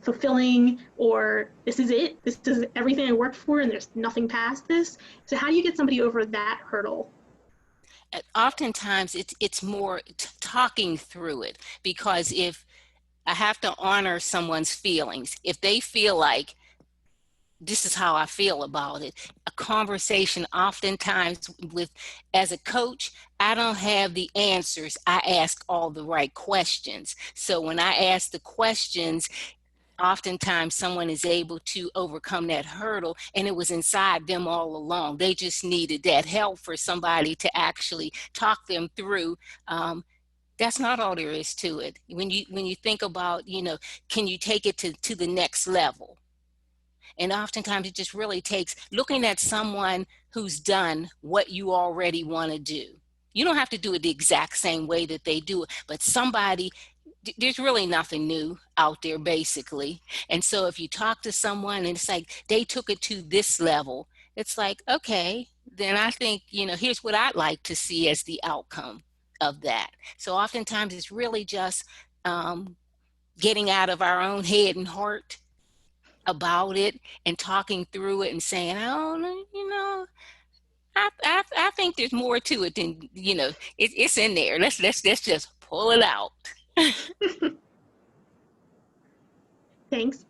fulfilling, or this is it? This is everything I worked for, and there's nothing past this? So how do you get somebody over that hurdle? Oftentimes it's more talking through it, because if I have to honor someone's feelings, if they feel like this is how I feel about it, a conversation oftentimes with, as a coach, I don't have the answers. I ask all the right questions. So when I ask the questions, oftentimes someone is able to overcome that hurdle, and it was inside them all along. They just needed that help for somebody to actually talk them through. That's not all there is to it. When you think about, can you take it to the next level? And oftentimes it just really takes looking at someone who's done what you already want to do. You don't have to do it the exact same way that they do it, but somebody, there's really nothing new out there basically. And so if you talk to someone and it's like they took it to this level, it's like, okay, then I think, here's what I'd like to see as the outcome of that. So oftentimes it's really just um, getting out of our own head and heart about it and talking through it and saying, oh, I think there's more to it than, it's in there. Let's just pull it out. Thanks.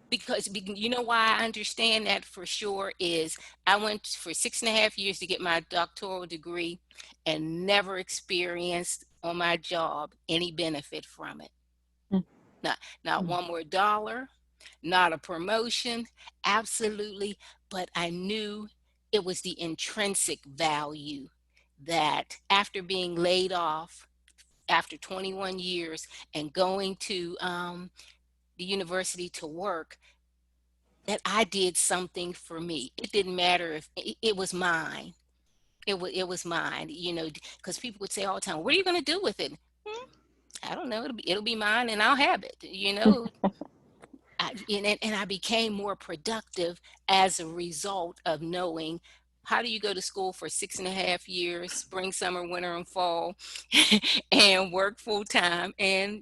Because you know why I understand that for sure is I went for 6.5 years to get my doctoral degree and never experienced on my job any benefit from it. Mm. Not one more dollar, not a promotion, absolutely. But I knew it was the intrinsic value that after being laid off after 21 years and going to the university to work, that I did something for me. It didn't matter if it was mine. It was mine, because people would say all the time, "What are you going to do with it?" "Hmm, I don't know. It'll be mine, and I'll have it. And I became more productive as a result of knowing how do you go to school for 6.5 years, spring, summer, winter, and fall, and work full time. And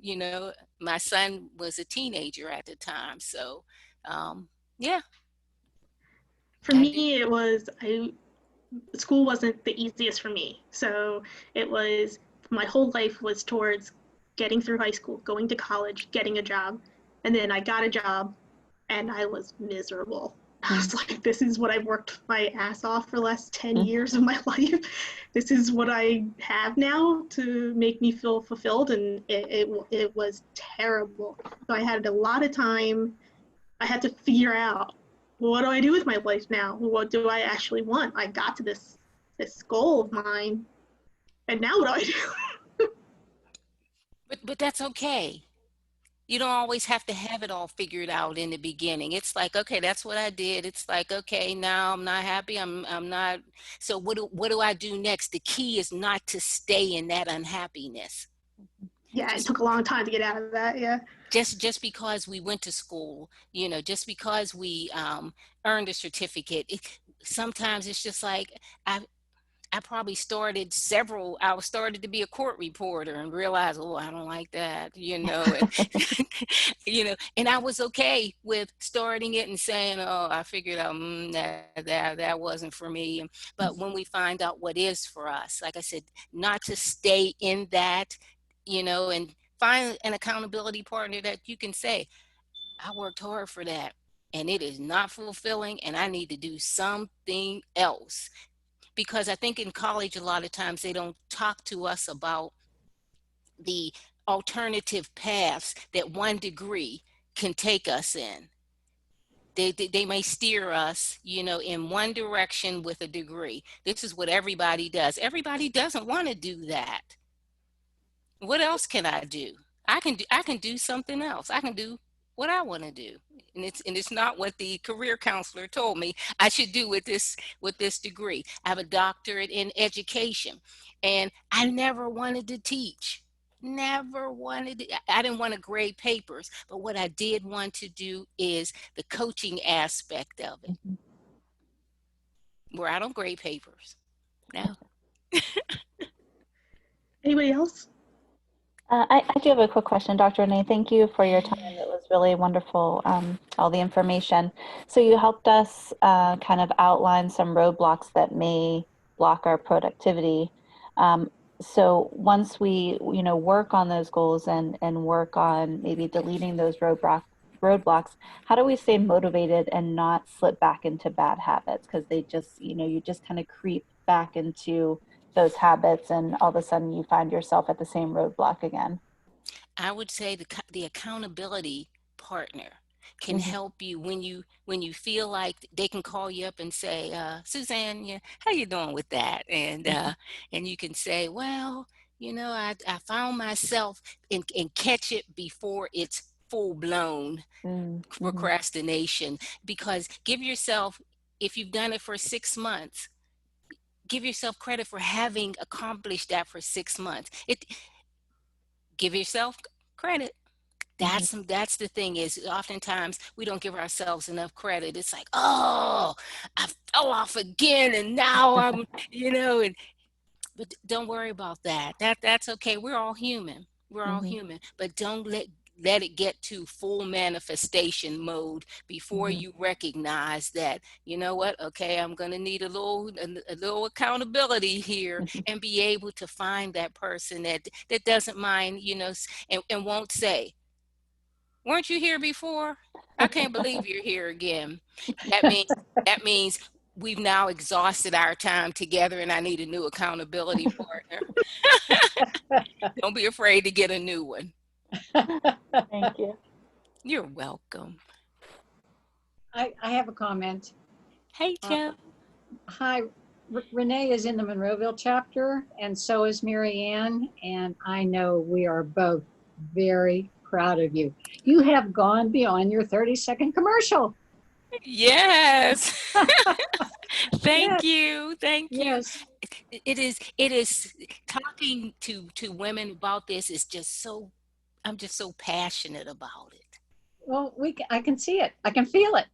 my son was a teenager at the time, so yeah, For I do. me, it was school wasn't the easiest for me. So it was my whole life was towards getting through high school, going to college, getting a job. And then I got a job and I was miserable. I was like, this is what I've worked my ass off for the last 10 years of my life. This is what I have now to make me feel fulfilled. And it was terrible. So I had a lot of time. I had to figure out, what do I do with my life now? What do I actually want? I got to this goal of mine, and now what do I do? But that's okay. You don't always have to have it all figured out in the beginning. It's like, okay, that's what I did. It's like, okay, now I'm not happy. I'm not. So what do I do next? The key is not to stay in that unhappiness. Yeah, it Just took a long time to get out of that. Yeah. just because we went to school, just because we earned a certificate, sometimes it's just like I I probably I started to be a court reporter and realized, oh, I don't like that, and, and I was okay with starting it and saying, oh, I figured out that wasn't for me. But when we find out what is for us, like I said, not to stay in that, and find an accountability partner that you can say, I worked hard for that and it is not fulfilling and I need to do something else. Because I think in college, a lot of times they don't talk to us about the alternative paths that one degree can take us in. They may steer us, in one direction with a degree. This is what everybody does. Everybody doesn't want to do that. What else can I do? I can do something else. I can do what I want to do. And it's not what the career counselor told me I should do with this degree. I have a doctorate in education and I never wanted to teach. Never wanted to, I didn't want to grade papers, but what I did want to do is the coaching aspect of it, where I don't grade papers. No. Anybody else? I do have a quick question, Dr. Renee. Thank you for your time. It was really wonderful, all the information. So you helped us kind of outline some roadblocks that may block our productivity. So once we, work on those goals and work on maybe deleting those roadblocks, how do we stay motivated and not slip back into bad habits? Because they just, you just kind of creep back into those habits and all of a sudden you find yourself at the same roadblock again. I would say the accountability partner can Mm-hmm. help you when you feel like they can call you up and say, Suzanne, yeah, how you doing with that? And you can say, well, I found myself and catch it before it's full blown Mm-hmm. procrastination. Because give yourself, if you've done it for 6 months, give yourself credit for having accomplished that for 6 months. Give yourself Credit. That's the thing is oftentimes we don't give ourselves enough credit. It's like, oh, I fell off again and now I'm, and but don't worry about that. That's okay. We're all human. We're all Mhm. human. But don't let it get to full manifestation mode before Mhm. you recognize that, you know what, okay, I'm going to need a little accountability here, and be able to find that person that doesn't mind, and won't say, weren't you here before? I can't believe you're here again. That means that means we've now exhausted our time together and I need a new accountability partner. Don't be afraid to get a new one. Thank you. You're welcome. I have a comment. Hey, Uh, Joe. Hi, Renee is in the Monroeville chapter, and so is Mary Ann. And I know we are both very proud of you. You have gone beyond your 30-second commercial. Yes. Yes, Thank you. Thank you. yes. It is talking to women about this is just so, I'm just so passionate about it. Well, I can see it. I can feel it.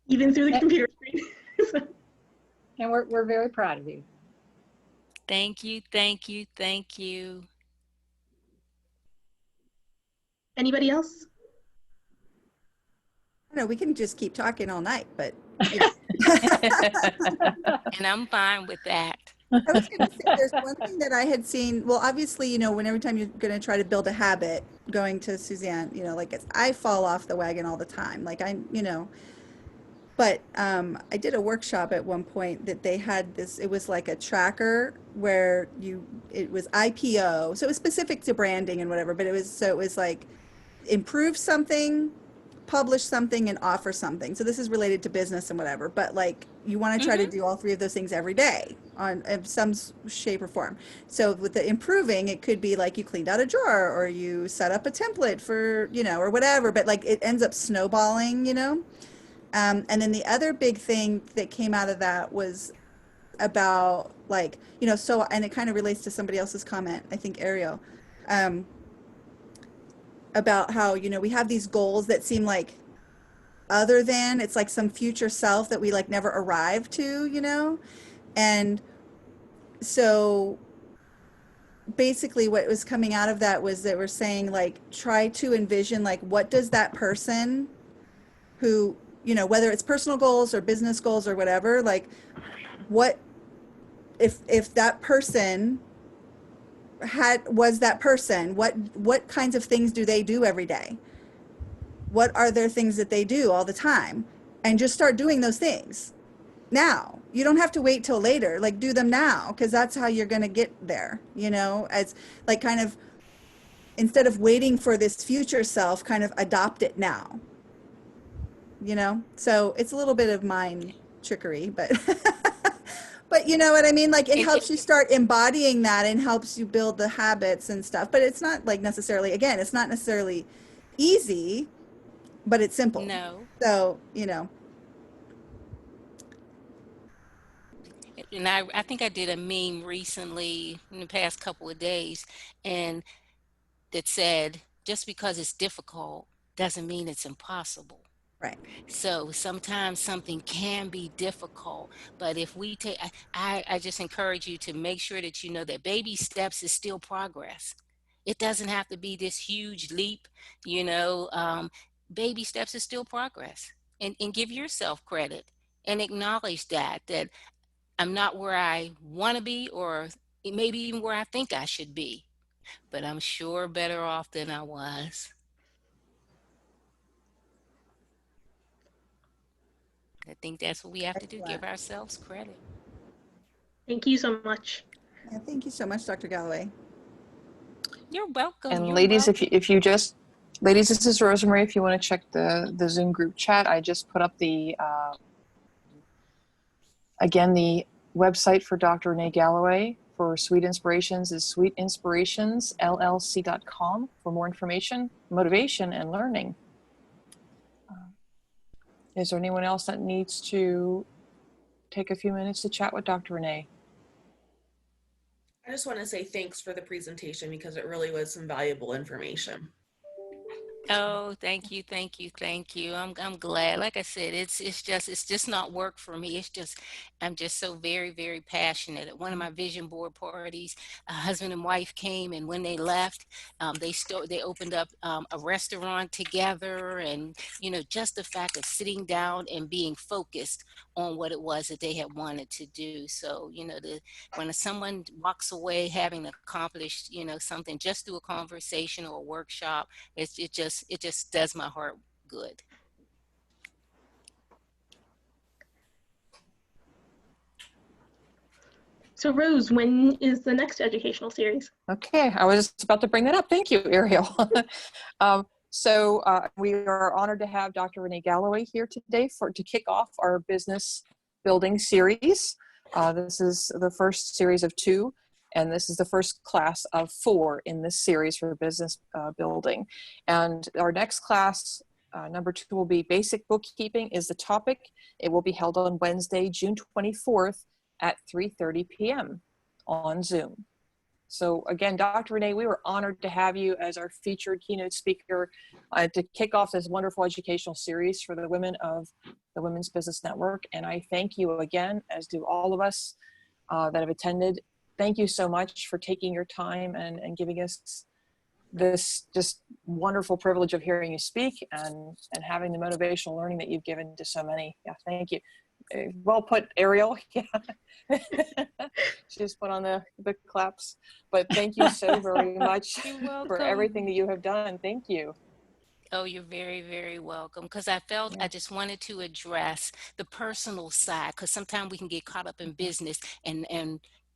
Even through the And, computer screen. and we're very proud of you. Thank you. Thank you. Thank you. Anybody else? I know we can just keep talking all night, but you know. And I'm fine with that. I was going to say there's one thing that I had seen. Well, obviously, when every time you're going to try to build a habit, going to Suzanne, like I fall off the wagon all the time. Like but I did a workshop at one point that they had this, it was like a tracker where it was IPO. So it was specific to branding and whatever, but it was like improve something, publish something, and offer something. So this is related to business and whatever, but like you want to try to Hmm. do all three of those things every day in some shape or form. So with the improving, it could be like you cleaned out a drawer or you set up a template for, or whatever, but like it ends up snowballing. And then the other big thing that came out of that was about like, so, and it kind of relates to somebody else's comment, I think Ariel, um, about how, we have these goals that seem like other than, it's like some future self that we like never arrive to. And so basically what was coming out of that was that we're saying like, try to envision like, what does that person who, whether it's personal goals or business goals or whatever, like what if that person was that person, what kinds of things do they do every day? What are their things that they do all the time? And just start doing those things now. You don't have to wait till later. Like do them now, because that's how you're going to get there, as like kind of instead of waiting for this future self, kind of adopt it now. So it's a little bit of mind trickery, but but you know what I mean? Like it And helps you start embodying that and helps you build the habits and stuff. But it's not like necessarily, again, it's not necessarily easy, but it's simple. no. So. And I think I did a meme recently in the past couple of days, and that said, just because it's difficult doesn't mean it's impossible. Right. So sometimes something can be difficult, but if we take, I just encourage you to make sure that you know that baby steps is still progress. It doesn't have to be this huge leap, you know. Baby steps is still progress, and give yourself credit and acknowledge that I'm not where I want to be, or maybe even where I think I should be, but I'm sure better off than I was. I think that's what we have to do, give Excellent. ourselves credit. Thank you so much. Yeah, thank you so much, Dr. Galloway. You're welcome. And You're ladies, welcome. ladies, this is Rosemary. If you want to check the Zoom group chat, I just put up again, the website for Dr. Renee Galloway for Sweet Inspirations is sweetinspirationsllc.com for more information, motivation, and learning. Is there anyone else that needs to take a few minutes to chat with Dr. Renee? I just want to say thanks for the presentation because it really was some valuable information. Oh, thank you, thank you, thank you. I'm glad. Like I said, it's just not work for me. It's just I'm just so very, very passionate. At one of my vision board parties, a husband and wife came, and when they left, they opened up a restaurant together, and just the fact of sitting down and being focused on what it was that they had wanted to do. So when someone walks away having accomplished something just through a conversation or a workshop, it just does my heart good. So Rose, when is the next educational series? Okay, I was just about to bring that up. Thank you, Ariel. We are honored to have Dr. Renee Galloway here today to kick off our business building series. This is the first series of 2, and this is the first class of 4 in this series for business building. And our next class, number 2, will be Basic Bookkeeping is the topic. It will be held on Wednesday, June 24th at 3:30 p.m. on Zoom. So again, Dr. Renee, we were honored to have you as our featured keynote speaker to kick off this wonderful educational series for the women of the Women's Business Network. And I thank you again, as do all of us that have attended. Thank you so much for taking your time and giving us this just wonderful privilege of hearing you speak and having the motivational learning that you've given to so many. Yeah, thank you. Well put, Ariel. Yeah. She just put on the claps. But thank you so very much You're welcome. for everything that you have done. Thank you. Oh, you're very, very welcome. Because I felt I just wanted to address the personal side, because sometimes we can get caught up in business and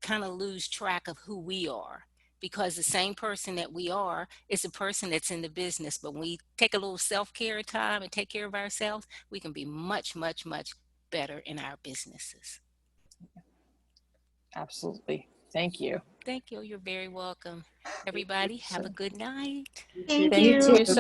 kind of lose track of who we are. Because the same person that we are is the person that's in the business. But when we take a little self-care time and take care of ourselves, we can be much, much, much better in our businesses. Absolutely. Thank you. Thank you. You're very welcome. Everybody, have a good night. Thank Thank you. you so